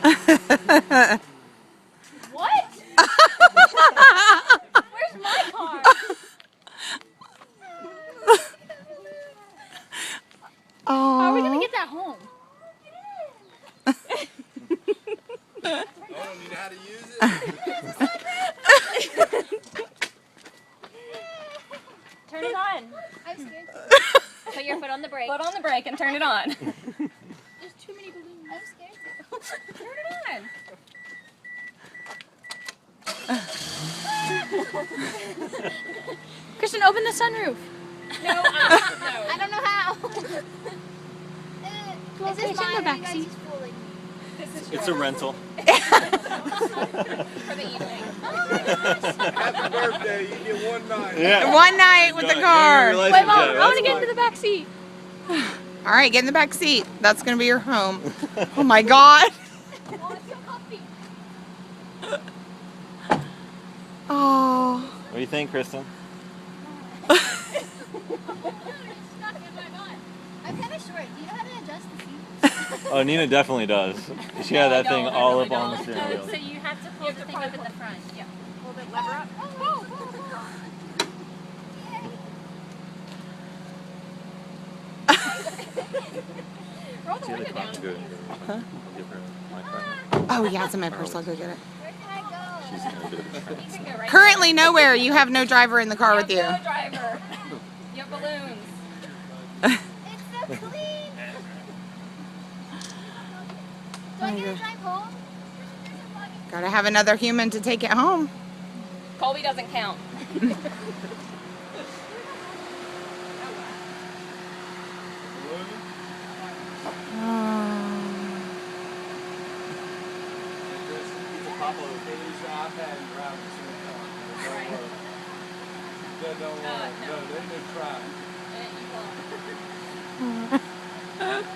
What? Where's my car? Oh. How are we gonna get that home? Oh, you know how to use it? Turn it on. I'm scared. Put your foot on the brake. Foot on the brake and turn it on. There's too many balloons. I'm scared. Turn it on. Kristen, open the sunroof. No, no. I don't know how. Well, Is this it's in the mine or back you guys seat. just fooling me? This is It's a rental. for the evening. Happy birthday, you get one night. Yeah. One night with the car. Wait, Mom, I want to get into the back seat. All right, get in the back seat. That's gonna be your home. Oh my God. Oh, it's so comfy. Oh. What do you think, Kristen? I'm kind of short. Do you know how to adjust the seat? Oh, Nina definitely does. She had that thing all up on the steering wheel. So you have to pull the thing up in the front. Yeah. Hold it, lever up. Roll the See the window car? down. Good. I'll give her my car. Oh yeah, it's in my purse. I'll go get it. Where can I go? She's gonna do it. You can go right Currently nowhere. You have no driver in the car with you. No driver. You have balloons. It's so clean. Do I get to drive home? Gotta have another human to take it home. Colby doesn't count. No, they didn't try. You won't.